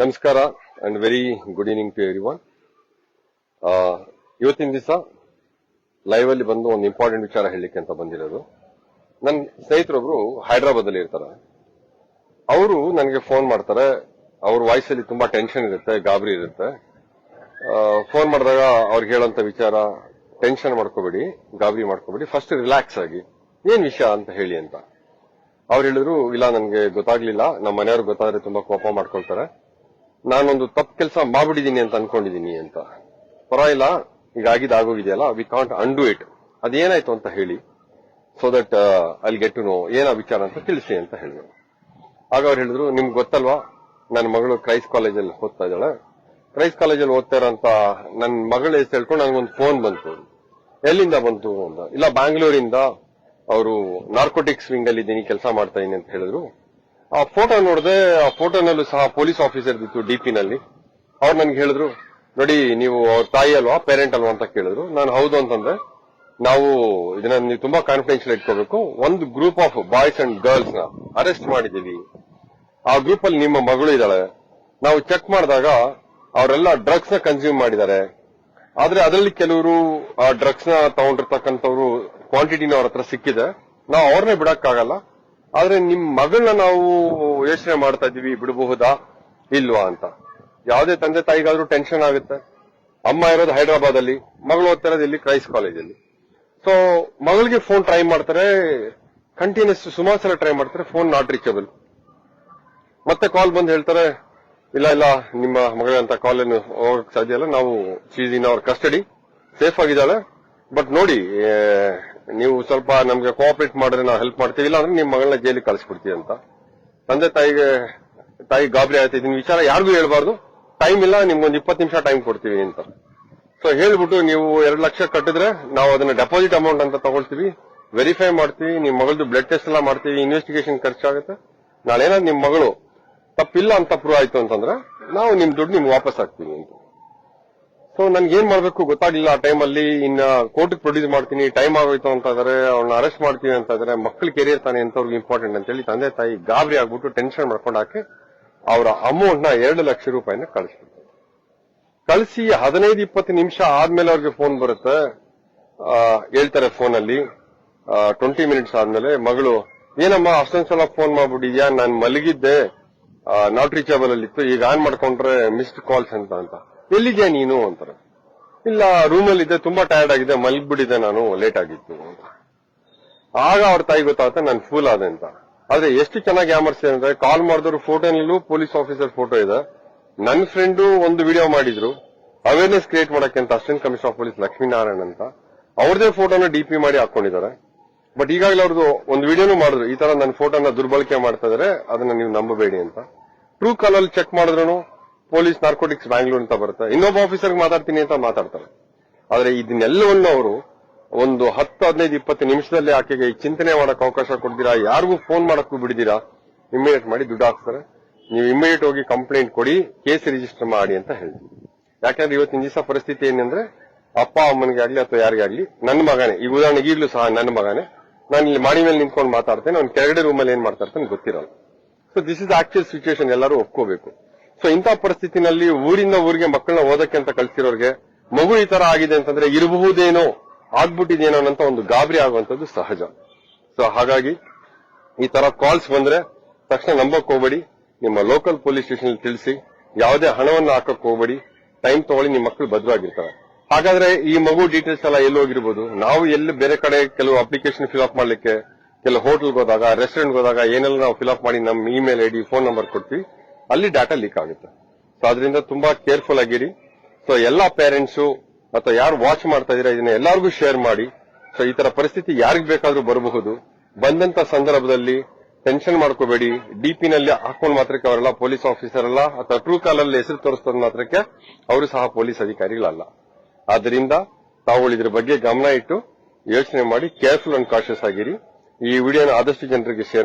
ನಮಸ್ಕಾರ and very good evening to everyone. ಇವತ್ತಿನ ದಿವಸ ಲೈವ್ ಅಲ್ಲಿ ಬಂದು ಒಂದು ಇಂಪಾರ್ಟೆಂಟ್ ವಿಚಾರ ಹೇಳಲಿಕ್ಕೆ ಅಂತ ಬಂದಿರೋದು. ನನ್ನ ಸ್ನೇಹಿತರೊಬ್ರು ಹೈದರಾಬಾದ್ ಅಲ್ಲಿ ಇರ್ತಾರೆ. ಅವರು ನನಗೆ ಫೋನ್ ಮಾಡ್ತಾರೆ. ಅವ್ರ ವಾಯ್ಸ್ ಅಲ್ಲಿ ತುಂಬಾ ಟೆನ್ಷನ್ ಇರುತ್ತೆ, ಗಾಬರಿ ಇರುತ್ತೆ. ಫೋನ್ ಮಾಡಿದಾಗ ಅವ್ರಿಗೆ ಹೇಳೋಂತ ವಿಚಾರ, ಟೆನ್ಷನ್ ಮಾಡ್ಕೋಬೇಡಿ, ಗಾಬರಿ ಮಾಡ್ಕೋಬೇಡಿ, ಫಸ್ಟ್ ರಿಲ್ಯಾಕ್ಸ್ ಆಗಿ ಏನ್ ವಿಷಯ ಅಂತ ಹೇಳಿ ಅಂತ. ಅವ್ರು ಹೇಳಿದ್ರು, ಇಲ್ಲ ನನ್ಗೆ ಗೊತ್ತಾಗ್ಲಿಲ್ಲ, ನಮ್ಮ ಮನೆಯವ್ರಿಗೆ ಗೊತ್ತಾದ್ರೆ ತುಂಬಾ ಕೋಪ ಮಾಡ್ಕೊಳ್ತಾರೆ, ನಾನೊಂದು ತಪ್ಪು ಕೆಲಸ ಮಾಡ್ಬಿಟ್ಟಿದೀನಿ ಅಂತ ಅನ್ಕೊಂಡಿದೀನಿ ಅಂತ. ಪರವಾಗಿಲ್ಲ, ಈಗ ಆಗೋಗಿದೆಯಲ್ಲ, ವಿ ಕಾಂಟ್ ಅಂಡು ಇಟ್, ಅದೇನಾಯ್ತು ಅಂತ ಹೇಳಿ, so that I'll get to know ಏನ ವಿಚಾರ ಅಂತ ತಿಳಿಸಿ ಅಂತ ಹೇಳಿದ್ರು. ಆಗ ಅವ್ರು ಹೇಳಿದ್ರು, ನಿಮ್ಗೆ ಗೊತ್ತಲ್ವಾ, ನನ್ನ ಮಗಳು ಕ್ರೈಸ್ಟ್ ಕಾಲೇಜಲ್ಲಿ ಓದ್ತಾ ಇದ್ದಾಳೆ. ಕ್ರೈಸ್ಟ್ ಕಾಲೇಜಲ್ಲಿ ಓದ್ತಾ ಇರೋಂತ ನನ್ನ ಮಗಳ ಹೆಸರು ಹೇಳ್ಕೊಂಡು ನನಗೊಂದು ಫೋನ್ ಬಂತು. ಎಲ್ಲಿಂದ ಬಂತು ಅಂತ. ಇಲ್ಲ, ಬ್ಯಾಂಗ್ಳೂರಿಂದ, ಅವರು ನಾರ್ಕೋಟಿಕ್ಸ್ ವಿಂಗ್ ಅಲ್ಲಿ ಇದ್ದೀನಿ, ಕೆಲಸ ಮಾಡ್ತಾ ಇದೀನಿ ಅಂತ ಹೇಳಿದ್ರು. ಆ ಫೋಟೋ ನೋಡಿದೆ, ಆ ಫೋಟೋನಲ್ಲೂ ಸಹ ಪೊಲೀಸ್ ಆಫೀಸರ್ ಇತ್ತು ಡಿಪಿ ನಲ್ಲಿ. ಅವ್ರು ನನ್ಗೆ ಹೇಳಿದ್ರು, ನೋಡಿ ನೀವು ಅವ್ರ ತಾಯಿ ಅಲ್ವಾ, ಪೇರೆಂಟ್ ಅಲ್ವಾ ಅಂತ ಕೇಳಿದ್ರು. ನಾನು ಹೌದು ಅಂತಂದ್ರೆ, ನಾವು ಇದನ್ನ ನೀವು ತುಂಬಾ ಕಾನ್ಫಿಡೆನ್ಷಿಯಲ್ ಇಟ್ಕೋಬೇಕು, ಒಂದು group of boys and girls ನ ಅರೆಸ್ಟ್ ಮಾಡಿದೀವಿ. ಆ ಗ್ರೂಪ್ ಅಲ್ಲಿ ನಿಮ್ಮ ಮಗಳು ಇದ್ದಾಳೆ. ನಾವು ಚೆಕ್ ಮಾಡಿದಾಗ ಅವರೆಲ್ಲ ಡ್ರಗ್ಸ್ ನ ಕನ್ಸ್ಯೂಮ್ ಮಾಡಿದ್ದಾರೆ. ಆದ್ರೆ ಅದರಲ್ಲಿ ಕೆಲವರು ಆ ಡ್ರಗ್ಸ್ ನ ತಗೊಂಡಿರ್ತಕ್ಕಂಥವ್ರು ಕ್ವಾಂಟಿಟಿನ ಅವ್ರ ಹತ್ರ ಸಿಕ್ಕಿದೆ. ನಾವು ಅವ್ರನ್ನೇ ಬಿಡಕ್ಕಾಗಲ್ಲ. ಆದ್ರೆ ನಿಮ್ ಮಗಳನ್ನ ನಾವು ಯೋಚನೆ ಮಾಡ್ತಾ ಇದೀವಿ, ಬಿಡಬಹುದಾ ಇಲ್ವಾ ಅಂತ. ಯಾವುದೇ ತಂದೆ ತಾಯಿಗಾದ್ರೂ ಟೆನ್ಷನ್ ಆಗುತ್ತೆ. ಅಮ್ಮ ಇರೋದು ಹೈದರಾಬಾದ್ ಅಲ್ಲಿ, ಮಗಳು ಓದ್ತಾ ಇರೋದು ಇಲ್ಲಿ ಕ್ರೈಸ್ಟ್ ಕಾಲೇಜಲ್ಲಿ. ಸೊ ಮಗಳಿಗೆ ಫೋನ್ ಟ್ರೈ ಮಾಡ್ತಾರೆ, ಕಂಟಿನ್ಯೂಸ್ ಸುಮಾರು ಸಲ ಟ್ರೈ ಮಾಡ್ತಾರೆ, ಫೋನ್ ನಾಟ್ ರೀಚಬಲ್. ಮತ್ತೆ ಕಾಲ್ ಬಂದು ಹೇಳ್ತಾರೆ, ಇಲ್ಲ ಇಲ್ಲ, ನಿಮ್ಮ ಮಗಳಂತ ಕಾಲ್ ಏನು ಹೋಗಕ್ ಸಾಧ್ಯ ಇಲ್ಲ, ನಾವು she's in our custody, safe ಆಗಿದ್ದಾಳೆ, ಬಟ್ ನೋಡಿ ನೀವು ಸ್ವಲ್ಪ ನಮ್ಗೆ ಕೋಆಪರೇಟ್ ಮಾಡಿದ್ರೆ ನಾವು ಹೆಲ್ಪ್ ಮಾಡ್ತೀವಿ, ಇಲ್ಲ ಅಂದ್ರೆ ನಿಮ್ಮ ಮಗಳನ್ನ ಜೈಲಿಗೆ ಕಳಿಸ್ಬಿಡ್ತೀವಿ ಅಂತ. ತಂದೆ ತಾಯಿ ಗಾಬರಿ ಆಯ್ತು, ಇದನ್ನ ವಿಚಾರ ಯಾರಿಗೂ ಹೇಳ್ಬಾರ್ದು, ಟೈಮ್ ಇಲ್ಲ, ನಿಮ್ಗೊಂದು 20 ನಿಮಿಷ ಟೈಮ್ ಕೊಡ್ತೀವಿ ಅಂತ. ಸೊ ಹೇಳ್ಬಿಟ್ಟು, ನೀವು 2 ಲಕ್ಷ ಕಟ್ಟಿದ್ರೆ ನಾವು ಅದನ್ನ ಡೆಪಾಸಿಟ್ ಅಮೌಂಟ್ ಅಂತ ತಗೊಳ್ತೀವಿ, ವೆರಿಫೈ ಮಾಡ್ತೀವಿ, ನಿಮ್ ಮಗಳದ್ದು ಬ್ಲಡ್ ಟೆಸ್ಟ್ ಎಲ್ಲ ಮಾಡ್ತೀವಿ, ಇನ್ವೆಸ್ಟಿಗೇಷನ್ ಖರ್ಚಾಗುತ್ತೆ, ನಾಳೆ ಏನಾದ್ರು ನಿಮ್ ಮಗಳು ತಪ್ಪಿಲ್ಲ ಅಂತ ಪ್ರೂವ್ ಆಯ್ತು ಅಂತಂದ್ರೆ ನಾವು ನಿಮ್ ದುಡ್ಡು ನಿಮ್ಗೆ ವಾಪಸ್ ಹಾಕ್ತೀವಿ ಅಂತ. ಸೊ ನನ್ಗೆ ಏನ್ ಮಾಡ್ಬೇಕು ಗೊತ್ತಾಗ್ಲಿಲ್ಲ ಆ ಟೈಮಲ್ಲಿ. ಇನ್ನ ಕೋರ್ಟ್ಗೆ ಪ್ರೊಡ್ಯೂಸ್ ಮಾಡ್ತೀನಿ, ಟೈಮ್ ಆಗೋಯ್ತು ಅಂತ ಇದಾರೆ, ಅವ್ನ ಅರೆಸ್ಟ್ ಮಾಡ್ತೀವಿ ಅಂತ ಇದಾರೆ, ಮಕ್ಕಳು ಕೆರಿಯರ್ ತಾನೆ ಅಂತವ್ರಿಗೆ ಇಂಪಾರ್ಟೆಂಟ್ ಅಂತ ಹೇಳಿ ತಂದೆ ತಾಯಿ ಗಾಬರಿ ಆಗ್ಬಿಟ್ಟು ಟೆನ್ಷನ್ ಮಾಡ್ಕೊಂಡು ಹಾಕಿ ಅವರ ಅಮೌಂಟ್ ನ 2 ಲಕ್ಷ ರೂಪಾಯಿನ ಕಳಿಸ್ಬಿಟ್ಟು, ಕಳಿಸಿ 15-20 ನಿಮಿಷ ಆದ್ಮೇಲೆ ಅವ್ರಿಗೆ ಫೋನ್ ಬರುತ್ತೆ. ಹೇಳ್ತಾರೆ ಫೋನ್ ಅಲ್ಲಿ 20 ಮಿನಿಟ್ಸ್ ಆದ್ಮೇಲೆ ಮಗಳು, ಏನಮ್ಮ ಅಷ್ಟೊಂದ್ ಸಲ ಫೋನ್ ಮಾಡ್ಬಿಟ್ಟಿದ್ಯಾ, ನಾನ್ ಮಲಗಿದ್ದೆ, ನಾಟ್ ರೀಚಬಲ್ ಅಲ್ಲಿ ಇತ್ತು, ಈಗ ಆನ್ ಮಾಡ್ಕೊಂಡ್ರೆ ಮಿಸ್ಡ್ ಕಾಲ್ಸ್ ಅಂತ. ಎಲ್ಲಿದ್ಯಾ ನೀನು ಅಂತಾರೆ. ಇಲ್ಲ, ರೂಮಲ್ಲಿ ಇದ್ದೆ, ತುಂಬಾ ಟಯರ್ಡ್ ಆಗಿದೆ, ಮಲಗ್ಬಿಟ್ಟಿದ್ದೆ, ನಾನು ಲೇಟ್ ಆಗಿತ್ತು ಅಂತ. ಆಗ ಅವ್ರ ತಾಯಿ ಗೊತ್ತಾಗುತ್ತೆ ನಾನು ಫೂಲ್ ಆದೆ ಅಂತ. ಆದ್ರೆ ಎಷ್ಟು ಚೆನ್ನಾಗಿ ಯಾಮರ್ಸಿದೆ ಅಂದ್ರೆ, ಕಾಲ್ ಮಾಡಿದವರು ಫೋಟೋನಲ್ಲೂ ಪೊಲೀಸ್ ಆಫೀಸರ್ ಫೋಟೋ ಇದೆ. ನನ್ನ ಫ್ರೆಂಡು ಒಂದು ವಿಡಿಯೋ ಮಾಡಿದ್ರು ಅವೇರ್ನೆಸ್ ಕ್ರಿಯೇಟ್ ಮಾಡಕ್ಕೆ ಅಂತ, assistant commissioner of police Lakshminarayan ಅಂತ. ಅವ್ರದೇ ಫೋಟೋನ ಡಿಪಿ ಮಾಡಿ ಹಾಕೊಂಡಿದ್ದಾರೆ. ಬಟ್ ಈಗಾಗಲೇ ಅವ್ರದ್ದು ಒಂದು ವಿಡಿಯೋನು ಮಾಡಿದ್ರು, ಈ ತರ ನನ್ನ ಫೋಟೋನ ದುರ್ಬಳಕೆ ಮಾಡ್ತಾ ಇದಾರೆ, ಅದನ್ನ ನೀವು ನಂಬಬೇಡಿ ಅಂತ. ಟ್ರೂ ಕಾಲಲ್ಲಿ ಚೆಕ್ ಮಾಡಿದ್ರು ಪೊಲೀಸ್ ನಾರ್ಕೋಟಿಕ್ಸ್ ಬ್ಯಾಂಗ್ಳೂರ್ ಅಂತ ಬರುತ್ತೆ. ಇನ್ನೊಬ್ಬ ಆಫೀಸರ್ಗೆ ಮಾತಾಡ್ತೀನಿ ಅಂತ ಮಾತಾಡ್ತಾರೆ. ಆದ್ರೆ ಇದನ್ನೆಲ್ಲವನ್ನು ಅವರು ಒಂದು 10-15-20 ನಿಮಿಷದಲ್ಲಿ ಆಕೆಗೆ ಚಿಂತನೆ ಮಾಡಕ್ ಅವಕಾಶ ಕೊಡ್ತೀರಾ, ಯಾರಿಗೂ ಫೋನ್ ಮಾಡಕ್ಕೂ ಬಿಡಿದೀರಾ, ಇಮಿಡಿಯೇಟ್ ಮಾಡಿ ದುಡ್ಡು ಹಾಕ್ತಾರೆ. ನೀವು ಇಮಿಡಿಯೇಟ್ ಹೋಗಿ ಕಂಪ್ಲೇಂಟ್ ಕೊಡಿ, ಕೇಸ್ ರಿಜಿಸ್ಟರ್ ಮಾಡಿ ಅಂತ ಹೇಳ್ತೀವಿ. ಯಾಕಂದ್ರೆ ಇವತ್ತಿನ ದಿವಸ ಪರಿಸ್ಥಿತಿ ಏನಂದ್ರೆ, ಅಪ್ಪ ಅಮ್ಮನಿಗೆ ಆಗ್ಲಿ ಅಥವಾ ಯಾರಿಗಾಗ್ಲಿ, ನನ್ನ ಮಗನೇ, ಈಗ ಉದಾಹರಣೆಗೆ ಈಗಲೂ ಸಹ ನನ್ನ ಮಗನೇ, ನಾನು ಇಲ್ಲಿ ಮಾಡಿ ಮೇಲೆ ನಿಂತ್ಕೊಂಡು ಮಾತಾಡ್ತೇನೆ, ಅವ್ನು ಕೆಳಗಡೆ ರೂಮಲ್ಲಿ ಏನ್ ಮಾಡ್ತಾ ಇರ್ತಾನೆ ಗೊತ್ತಿರಲ್ಲ. So this is actual situation, ಎಲ್ಲರೂ ಒಪ್ಕೋಬೇಕು. ಸೊ ಇಂಥ ಪರಿಸ್ಥಿತಿನಲ್ಲಿ ಊರಿಂದ ಊರಿಗೆ ಮಕ್ಕಳನ್ನ ಓದಕ್ಕೆ ಅಂತ ಕಳ್ಸಿರೋರ್ಗೆ ಮಗು ಈ ತರ ಆಗಿದೆ ಅಂತಂದ್ರೆ ಇರಬಹುದೇನೋ, ಆಗ್ಬಿಟ್ಟಿದೇನೋ ಅಂತ ಒಂದು ಗಾಬರಿ ಆಗುವಂತದ್ದು ಸಹಜ. ಸೊ ಹಾಗಾಗಿ ಈ ತರ ಕಾಲ್ಸ್ ಬಂದ್ರೆ ತಕ್ಷಣ ನಂಬಕ್ ಹೋಗ್ಬೇಡಿ, ನಿಮ್ಮ ಲೋಕಲ್ ಪೊಲೀಸ್ ಸ್ಟೇಷನ್ ತಿಳಿಸಿ, ಯಾವುದೇ ಹಣವನ್ನು ಹಾಕಕ್ ಹೋಗ್ಬೇಡಿ, ಟೈಮ್ ತಗೊಳ್ಳಿ, ನಿಮ್ಮ ಮಕ್ಕಳು ಭದ್ರವಾಗಿರ್ತಾರೆ. ಹಾಗಾದ್ರೆ ಈ ಮಗು ಡೀಟೇಲ್ಸ್ ಎಲ್ಲ ಎಲ್ಲಿ ಹೋಗಿರ್ಬೋದು, ನಾವು ಎಲ್ಲಿ ಬೇರೆ ಕಡೆ ಕೆಲವು ಅಪ್ಲಿಕೇಶನ್ ಫಿಲ್ ಅಪ್ ಮಾಡ್ಲಿಕ್ಕೆ ಕೆಲವು ಹೋಟೆಲ್ಗೆ ಹೋದಾಗ, ರೆಸ್ಟೋರೆಂಟ್ಗೆ ಹೋದಾಗ ಏನೆಲ್ಲ ನಾವು ಫಿಲ್ ಅಪ್ ಮಾಡಿ ನಮ್ಮ ಇಮೇಲ್ ಐಡಿ, ಫೋನ್ ನಂಬರ್ ಕೊಡ್ತೀವಿ, ಅಲ್ಲಿ ಡಾಟಾ ಲೀಕ್ ಆಗುತ್ತೆ. ಸೊ ಅದರಿಂದ ತುಂಬಾ ಕೇರ್ಫುಲ್ ಆಗಿರಿ. ಸೊ ಎಲ್ಲಾ ಪೇರೆಂಟ್ಸ್ ಅಥವಾ ಯಾರು ವಾಚ್ ಮಾಡ್ತಾ ಇದೀರಾ, ಇದನ್ನ ಎಲ್ಲರಿಗೂ ಶೇರ್ ಮಾಡಿ. ಸೊ ಈ ತರ ಪರಿಸ್ಥಿತಿ ಯಾರಿಗ್ ಬೇಕಾದ್ರೂ ಬರಬಹುದು. ಬಂದಂತ ಸಂದರ್ಭದಲ್ಲಿ ಟೆನ್ಷನ್ ಮಾಡ್ಕೋಬೇಡಿ. ಡಿಪಿ ನಲ್ಲಿ ಹಾಕೊಂಡ್ ಮಾತ್ರಕ್ಕೆ ಅವರೆಲ್ಲ ಪೊಲೀಸ್ ಆಫೀಸರ್ ಅಲ್ಲ, ಅಥವಾ ಟ್ರೂ ಕಾಲಲ್ಲಿ ಹೆಸರು ತೋರಿಸ್ತದ ಮಾತ್ರಕ್ಕೆ ಅವರು ಸಹ ಪೊಲೀಸ್ ಅಧಿಕಾರಿಗಳಲ್ಲ. ಆದ್ರಿಂದ ತಾವು ಇದ್ರ ಬಗ್ಗೆ ಗಮನ ಇಟ್ಟು ಯೋಚನೆ ಮಾಡಿ ಕೇರ್ಫುಲ್ ಅಂಡ್ ಕಾಶಿಯಸ್ ಆಗಿರಿ. ಈ ವಿಡಿಯೋನ ಆದಷ್ಟು ಜನರಿಗೆ ಶೇರ್ ಮಾಡಿ.